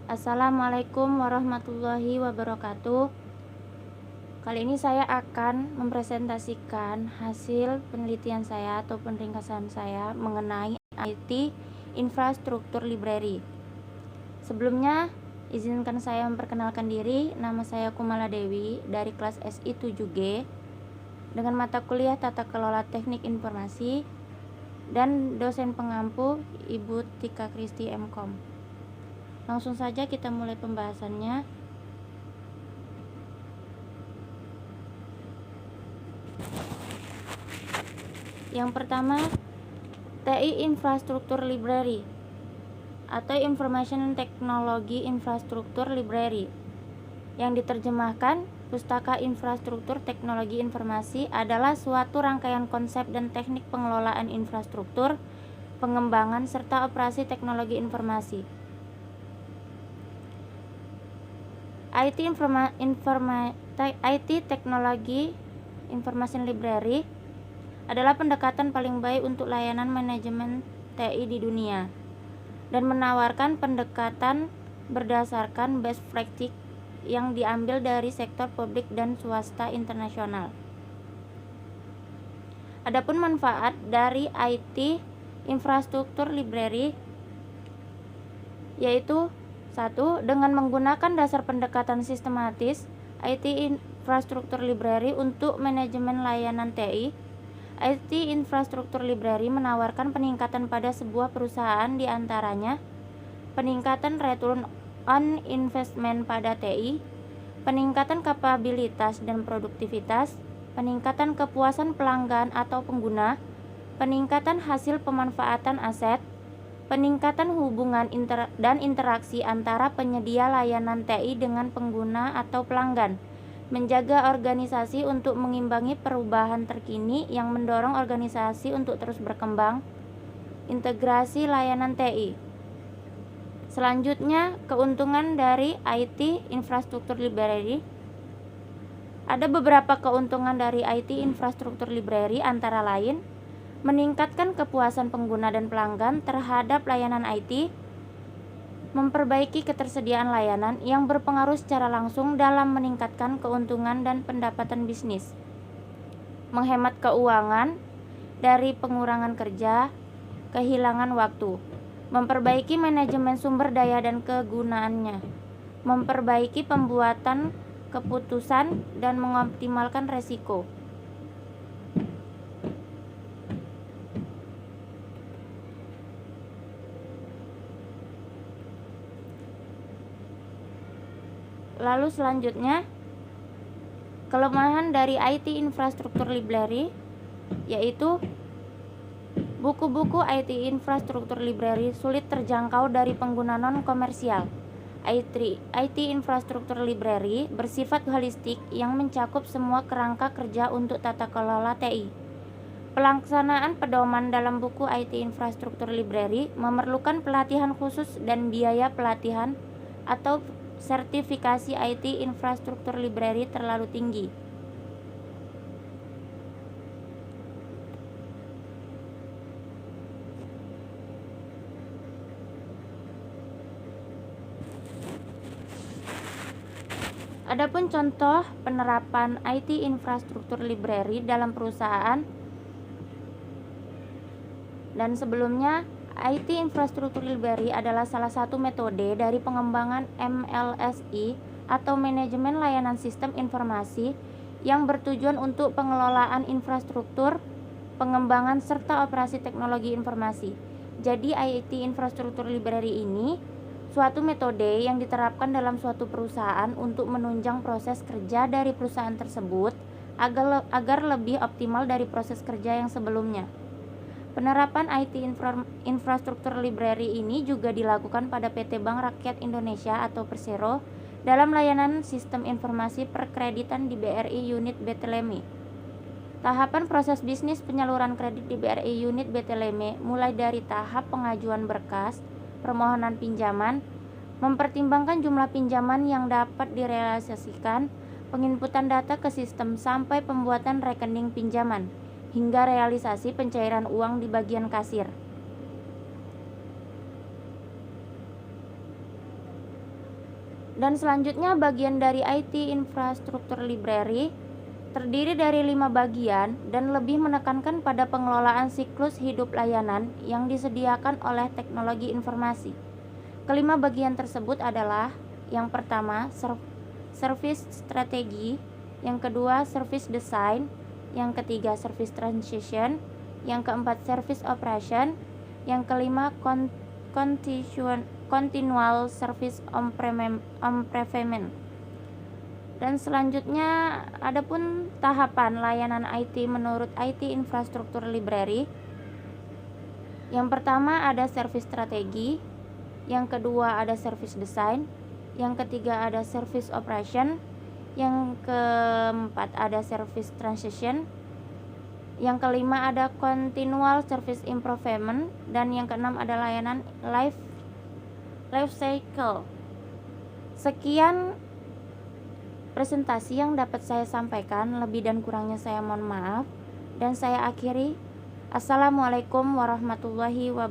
Assalamualaikum warahmatullahi wabarakatuh. Kali ini saya akan mempresentasikan hasil penelitian saya atau ringkasan saya mengenai IT Infrastruktur Library. Sebelumnya, izinkan saya memperkenalkan diri. Nama saya Kumala Dewi dari kelas SI 7G dengan mata kuliah Tata Kelola Teknik Informasi dan dosen pengampu Ibu Tika Kristi MKom. Langsung saja kita mulai pembahasannya. Yang pertama, TI Infrastruktur Library atau Information Technology Infrastructure Library, yang diterjemahkan Pustaka Infrastruktur Teknologi Informasi, adalah suatu rangkaian konsep dan teknik pengelolaan infrastruktur, pengembangan, serta operasi teknologi informasi. IT Technology Information Library adalah pendekatan paling baik untuk layanan manajemen TI di dunia dan menawarkan pendekatan berdasarkan best practice yang diambil dari sektor publik dan swasta internasional. Adapun manfaat dari IT Infrastruktur Library yaitu: 1. Dengan menggunakan dasar pendekatan sistematis IT Infrastruktur Library untuk manajemen layanan TI, IT Infrastruktur Library menawarkan peningkatan pada sebuah perusahaan, di antaranya peningkatan return on investment pada TI, peningkatan kapabilitas dan produktivitas, peningkatan kepuasan pelanggan atau pengguna, peningkatan hasil pemanfaatan aset, peningkatan hubungan dan interaksi antara penyedia layanan TI dengan pengguna atau pelanggan, menjaga organisasi untuk mengimbangi perubahan terkini yang mendorong organisasi untuk terus berkembang, integrasi layanan TI. Selanjutnya, keuntungan dari IT Infrastruktur Library. Ada beberapa keuntungan dari IT Infrastruktur Library, antara lain meningkatkan kepuasan pengguna dan pelanggan terhadap layanan IT, memperbaiki ketersediaan layanan yang berpengaruh secara langsung dalam meningkatkan keuntungan dan pendapatan bisnis, menghemat keuangan dari pengurangan kerja, kehilangan waktu, memperbaiki manajemen sumber daya dan kegunaannya, memperbaiki pembuatan keputusan, dan mengoptimalkan resiko. Lalu selanjutnya, kelemahan dari IT Infrastruktur Library yaitu buku-buku IT Infrastruktur Library sulit terjangkau dari pengguna non-komersial. IT Infrastruktur Library bersifat holistik yang mencakup semua kerangka kerja untuk tata kelola TI. Pelaksanaan pedoman dalam buku IT Infrastruktur Library memerlukan pelatihan khusus dan biaya pelatihan atau sertifikasi IT Infrastruktur Library terlalu tinggi. Adapun contoh penerapan IT Infrastruktur Library dalam perusahaan dan sebelumnya, IT Infrastruktur Library adalah salah satu metode dari pengembangan MLSI atau Manajemen Layanan Sistem Informasi yang bertujuan untuk pengelolaan infrastruktur, pengembangan, serta operasi teknologi informasi. Jadi IT Infrastruktur Library ini suatu metode yang diterapkan dalam suatu perusahaan untuk menunjang proses kerja dari perusahaan tersebut agar lebih optimal dari proses kerja yang sebelumnya. Penerapan IT Infrastruktur Library ini juga dilakukan pada PT Bank Rakyat Indonesia atau Persero dalam layanan sistem informasi perkreditan di BRI Unit Beteleme. Tahapan proses bisnis penyaluran kredit di BRI Unit Beteleme mulai dari tahap pengajuan berkas, permohonan pinjaman, mempertimbangkan jumlah pinjaman yang dapat direalisasikan, penginputan data ke sistem sampai pembuatan rekening pinjaman, hingga realisasi pencairan uang di bagian kasir. Dan selanjutnya bagian dari IT Infrastructure Library terdiri dari 5 bagian dan lebih menekankan pada pengelolaan siklus hidup layanan yang disediakan oleh teknologi informasi. Kelima bagian tersebut adalah: yang pertama, service strategi; yang kedua, service design; yang ketiga, service transition; yang keempat, service operation; yang kelima, continual service improvement. Dan selanjutnya adapun tahapan layanan IT menurut IT Infrastructure Library. Yang pertama ada service strategi, yang kedua ada service design, yang ketiga ada service operation, yang keempat ada service transition, yang kelima ada continual service improvement, dan yang keenam ada layanan life cycle. Sekian presentasi yang dapat saya sampaikan, lebih dan kurangnya saya mohon maaf, dan saya akhiri. Assalamualaikum warahmatullahi wabarakatuh.